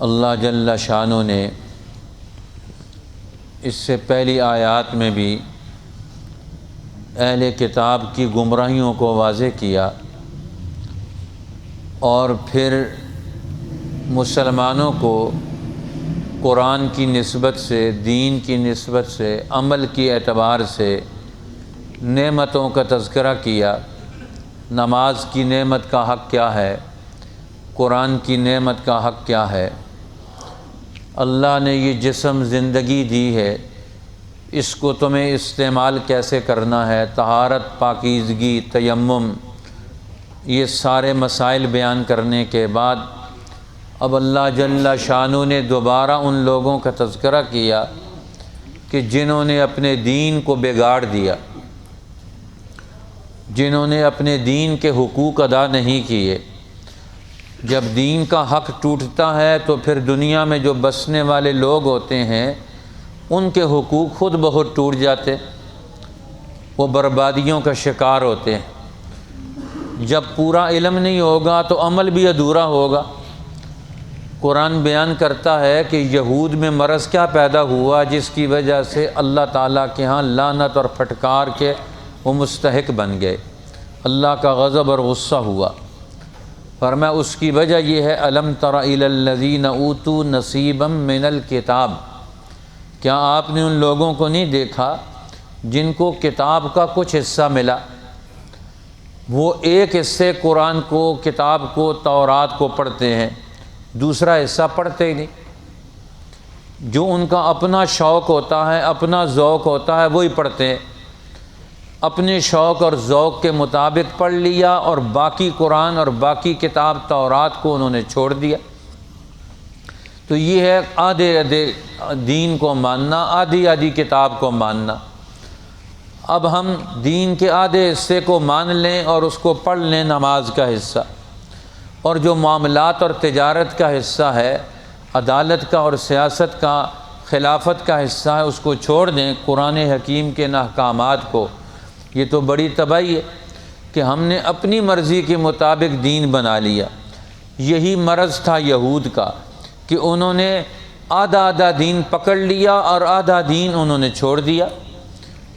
اللہ جل شانہ نے اس سے پہلی آیات میں بھی اہل کتاب کی گمراہیوں کو واضح کیا اور پھر مسلمانوں کو قرآن کی نسبت سے، دین کی نسبت سے، عمل کی اعتبار سے نعمتوں کا تذکرہ کیا۔ نماز کی نعمت کا حق کیا ہے، قرآن کی نعمت کا حق کیا ہے، اللہ نے یہ جسم زندگی دی ہے، اس کو تمہیں استعمال کیسے کرنا ہے، طہارت، پاکیزگی، تیمم، یہ سارے مسائل بیان کرنے کے بعد اب اللہ جل شانہ نے دوبارہ ان لوگوں کا تذکرہ کیا کہ جنہوں نے اپنے دین کو بگاڑ دیا، جنہوں نے اپنے دین کے حقوق ادا نہیں کیے۔ جب دین کا حق ٹوٹتا ہے تو پھر دنیا میں جو بسنے والے لوگ ہوتے ہیں ان کے حقوق خود بخود ٹوٹ جاتے، وہ بربادیوں کا شکار ہوتے ہیں۔ جب پورا علم نہیں ہوگا تو عمل بھی ادھورا ہوگا۔ قرآن بیان کرتا ہے کہ یہود میں مرض کیا پیدا ہوا جس کی وجہ سے اللہ تعالیٰ کے ہاں لعنت اور پھٹکار کے وہ مستحق بن گئے، اللہ کا غضب اور غصہ ہوا۔ فرمایا اس کی وجہ یہ ہے الم تر الی الذین اوتوا نصیبا من الکتاب، کیا آپ نے ان لوگوں کو نہیں دیکھا جن کو کتاب کا کچھ حصہ ملا؟ وہ ایک حصے قرآن کو، کتاب کو، تورات کو پڑھتے ہیں، دوسرا حصہ پڑھتے ہی نہیں۔ جو ان کا اپنا شوق ہوتا ہے، اپنا ذوق ہوتا ہے، وہی پڑھتے ہیں، اپنے شوق اور ذوق کے مطابق پڑھ لیا اور باقی قرآن اور باقی کتاب تورات کو انہوں نے چھوڑ دیا۔ تو یہ ہے آدھے آدھے دین کو ماننا، آدھی آدھی کتاب کو ماننا۔ اب ہم دین کے آدھے حصے کو مان لیں اور اس کو پڑھ لیں، نماز کا حصہ، اور جو معاملات اور تجارت کا حصہ ہے، عدالت کا اور سیاست کا، خلافت کا حصہ ہے، اس کو چھوڑ دیں، قرآن حکیم کے ان احکامات کو۔ یہ تو بڑی تباہی ہے کہ ہم نے اپنی مرضی کے مطابق دین بنا لیا۔ یہی مرض تھا یہود کا کہ انہوں نے آدھا آدھا دین پکڑ لیا اور آدھا دین انہوں نے چھوڑ دیا۔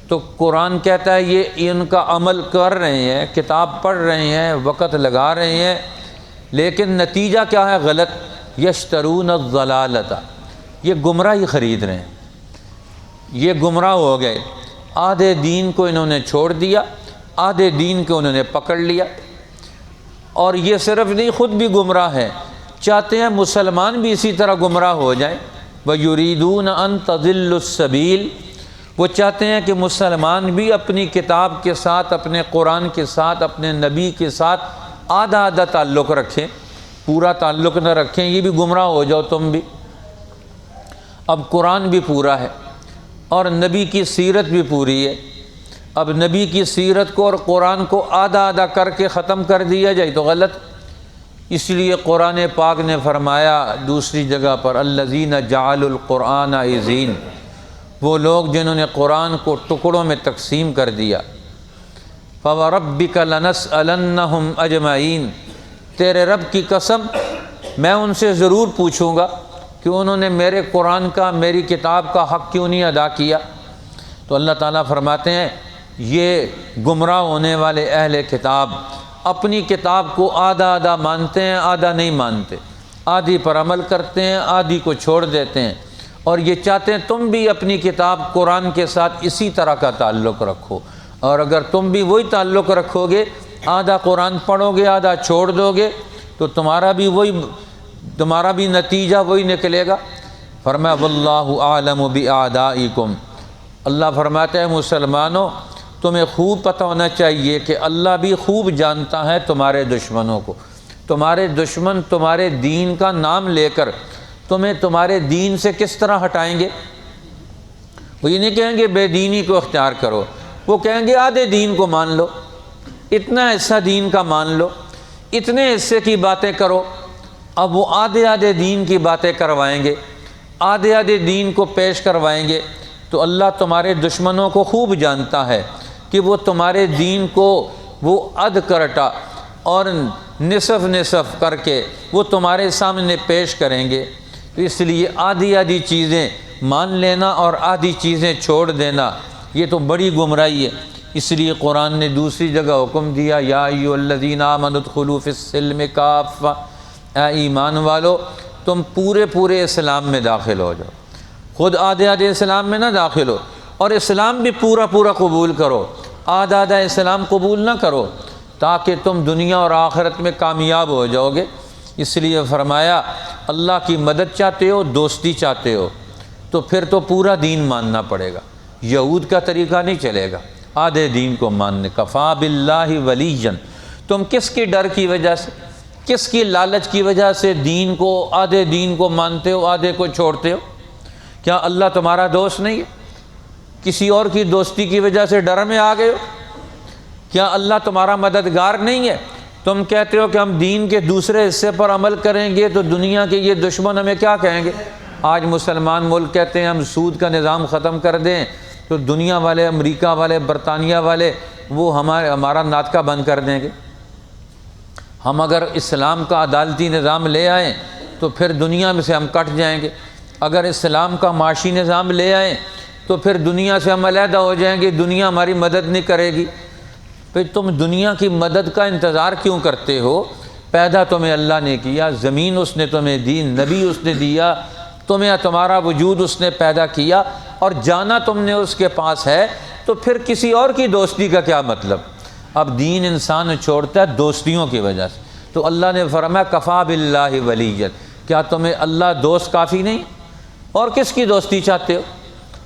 تو قرآن کہتا ہے یہ ان کا عمل کر رہے ہیں، کتاب پڑھ رہے ہیں، وقت لگا رہے ہیں، لیکن نتیجہ کیا ہے؟ غلط۔ یشترون الضلالۃ، یہ گمراہی خرید رہے ہیں، یہ گمراہ ہو گئے۔ آدھے دین کو انہوں نے چھوڑ دیا، آدھے دین کو انہوں نے پکڑ لیا، اور یہ صرف نہیں، خود بھی گمراہ ہے، چاہتے ہیں مسلمان بھی اسی طرح گمراہ ہو جائیں۔ وَيُرِيدُونَ أَن تَضِلُّوا السَّبِيلَ، وہ چاہتے ہیں کہ مسلمان بھی اپنی کتاب کے ساتھ، اپنے قرآن کے ساتھ، اپنے نبی کے ساتھ آدھا آدھا تعلق رکھیں، پورا تعلق نہ رکھیں، یہ بھی گمراہ ہو جاؤ تم بھی۔ اب قرآن بھی پورا ہے اور نبی کی سیرت بھی پوری ہے، اب نبی کی سیرت کو اور قرآن کو آدھا آدھا کر کے ختم کر دیا جائے تو غلط۔ اس لیے قرآن پاک نے فرمایا دوسری جگہ پر الذین جعلوا القرآن عضین، وہ لوگ جنہوں نے قرآن کو ٹکڑوں میں تقسیم کر دیا۔ فَوَرَبِّكَ لَنَسْأَلَنَّهُمْ أَجْمَعِينَ، تیرے رب کی قسم میں ان سے ضرور پوچھوں گا کہ انہوں نے میرے قرآن کا، میری کتاب کا حق کیوں نہیں ادا کیا۔ تو اللہ تعالیٰ فرماتے ہیں یہ گمراہ ہونے والے اہل کتاب اپنی کتاب کو آدھا آدھا مانتے ہیں، آدھا نہیں مانتے، آدھی پر عمل کرتے ہیں، آدھی کو چھوڑ دیتے ہیں، اور یہ چاہتے ہیں تم بھی اپنی کتاب قرآن کے ساتھ اسی طرح کا تعلق رکھو، اور اگر تم بھی وہی تعلق رکھو گے، آدھا قرآن پڑھو گے، آدھا چھوڑ دو گے، تو تمہارا بھی نتیجہ وہی نکلے گا۔ فرمایا واللہ اعلم باعدائکم، اللہ فرماتے ہیں مسلمانوں تمہیں خوب پتہ ہونا چاہیے کہ اللہ بھی خوب جانتا ہے تمہارے دشمنوں کو۔ تمہارے دشمن تمہارے دین کا نام لے کر تمہیں تمہارے دین سے کس طرح ہٹائیں گے؟ وہ یہ نہیں کہیں گے بے دینی کو اختیار کرو، وہ کہیں گے آدھے دین کو مان لو، اتنا حصہ دین کا مان لو، اتنے حصے کی باتیں کرو۔ اب وہ آدھے آدھے دین کی باتیں کروائیں گے، آدھے آدھے دین کو پیش کروائیں گے۔ تو اللہ تمہارے دشمنوں کو خوب جانتا ہے کہ وہ تمہارے دین کو وہ اد کرٹا اور نصف نصف کر کے وہ تمہارے سامنے پیش کریں گے۔ تو اس لیے آدھی آدھی چیزیں مان لینا اور آدھی چیزیں چھوڑ دینا یہ تو بڑی گمراہی ہے۔ اس لیے قرآن نے دوسری جگہ حکم دیا یا ایھا الذین آمنوا ادخلوا فی السلم کافہ، اے ایمان والو تم پورے اسلام میں داخل ہو جاؤ، خود آدھے اسلام میں نہ داخل ہو، اور اسلام بھی پورا قبول کرو، آدھا اسلام قبول نہ کرو، تاکہ تم دنیا اور آخرت میں کامیاب ہو جاؤ گے۔ اس لیے فرمایا اللہ کی مدد چاہتے ہو، دوستی چاہتے ہو تو پھر تو پورا دین ماننا پڑے گا، یہود کا طریقہ نہیں چلے گا، آدھے دین کو ماننے۔ کفا باللہ ولیًا، تم کس کی ڈر کی وجہ سے، کس کی لالچ کی وجہ سے دین کو، آدھے دین کو مانتے ہو، آدھے کو چھوڑتے ہو؟ کیا اللہ تمہارا دوست نہیں ہے؟ کسی اور کی دوستی کی وجہ سے ڈر میں آ گئے ہو؟ کیا اللہ تمہارا مددگار نہیں ہے؟ تم کہتے ہو کہ ہم دین کے دوسرے حصے پر عمل کریں گے تو دنیا کے یہ دشمن ہمیں کیا کہیں گے؟ آج مسلمان ملک کہتے ہیں ہم سود کا نظام ختم کر دیں تو دنیا والے، امریکہ والے، برطانیہ والے وہ ہمارا ناطقہ بند کر دیں گے۔ ہم اگر اسلام کا عدالتی نظام لے آئیں تو پھر دنیا میں سے ہم کٹ جائیں گے، اگر اسلام کا معاشی نظام لے آئیں تو پھر دنیا سے ہم علیحدہ ہو جائیں گے، دنیا ہماری مدد نہیں کرے گی۔ پھر تم دنیا کی مدد کا انتظار کیوں کرتے ہو؟ پیدا تمہیں اللہ نے کیا، زمین اس نے تمہیں دی، نبی اس نے دیا تمہیں، تمہارا وجود اس نے پیدا کیا اور جانا تم نے اس کے پاس ہے، تو پھر کسی اور کی دوستی کا کیا مطلب؟ اب دین انسان چھوڑتا ہے دوستیوں کی وجہ سے، تو اللہ نے فرمایا کفا باللہ ولیًا، کیا تمہیں اللہ دوست کافی نہیں؟ اور کس کی دوستی چاہتے ہو؟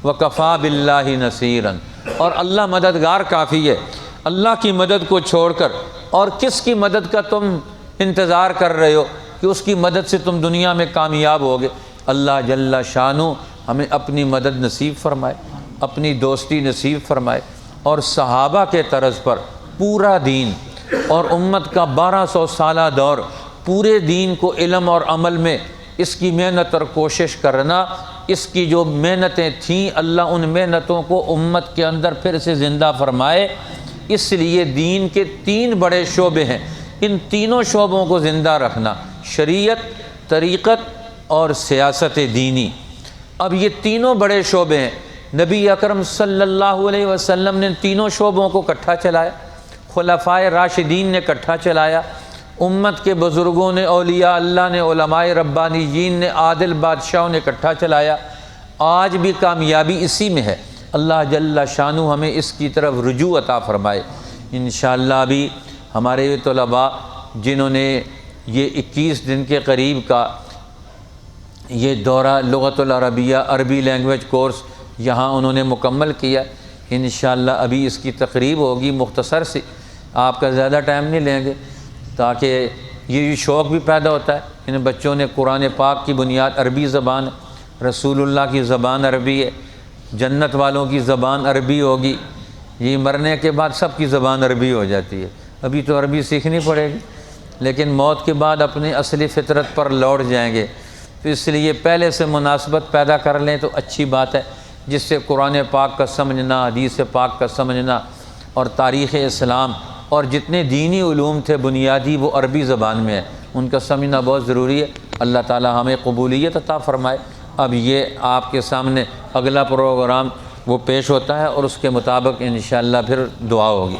وکفا باللہ نصیرا، اور اللہ مددگار کافی ہے۔ اللہ کی مدد کو چھوڑ کر اور کس کی مدد کا تم انتظار کر رہے ہو کہ اس کی مدد سے تم دنیا میں کامیاب ہوگے؟ اللہ جل شانہ ہمیں اپنی مدد نصیب فرمائے، اپنی دوستی نصیب فرمائے، اور صحابہ کے طرز پر پورا دین اور امت کا 1200 سالہ دور پورے دین کو علم اور عمل میں اس کی محنت اور کوشش کرنا، اس کی جو محنتیں تھیں اللہ ان محنتوں کو امت کے اندر پھر سے زندہ فرمائے۔ اس لیے دین کے 3 بڑے شعبے ہیں، ان تینوں شعبوں کو زندہ رکھنا، شریعت، طریقت اور سیاست دینی۔ اب یہ تینوں بڑے شعبے ہیں، نبی اکرم صلی اللہ علیہ وسلم نے تینوں شعبوں کو اکٹھا چلایا، خلفائے راشدین نے اکٹھا چلایا، امت کے بزرگوں نے، اولیاء اللہ نے، علماء ربانیین نے، عادل بادشاہوں نے اکٹھا چلایا۔ آج بھی کامیابی اسی میں ہے، اللہ جل شانہ ہمیں اس کی طرف رجوع عطا فرمائے۔ انشاءاللہ ابھی ہمارے یہ طلباء جنہوں نے یہ 21 دن کے قریب کا یہ دورہ لغت العربیہ عربی لینگویج کورس یہاں انہوں نے مکمل کیا، انشاءاللہ ابھی اس کی تقریب ہوگی مختصر سی، آپ کا زیادہ ٹائم نہیں لیں گے، تاکہ یہ شوق بھی پیدا ہوتا ہے۔ ان بچوں نے قرآن پاک کی بنیاد عربی زبان ہے، رسول اللہ کی زبان عربی ہے، جنت والوں کی زبان عربی ہوگی، یہ مرنے کے بعد سب کی زبان عربی ہو جاتی ہے۔ ابھی تو عربی سیکھنی پڑے گی، لیکن موت کے بعد اپنی اصلی فطرت پر لوٹ جائیں گے، تو اس لیے پہلے سے مناسبت پیدا کر لیں تو اچھی بات ہے، جس سے قرآن پاک کا سمجھنا، حدیث پاک کا سمجھنا اور تاریخ اسلام اور جتنے دینی علوم تھے بنیادی وہ عربی زبان میں ہے، ان کا سمجھنا بہت ضروری ہے۔ اللہ تعالی ہمیں قبولیت عطا فرمائے۔ اب یہ آپ کے سامنے اگلا پروگرام وہ پیش ہوتا ہے اور اس کے مطابق انشاءاللہ پھر دعا ہوگی۔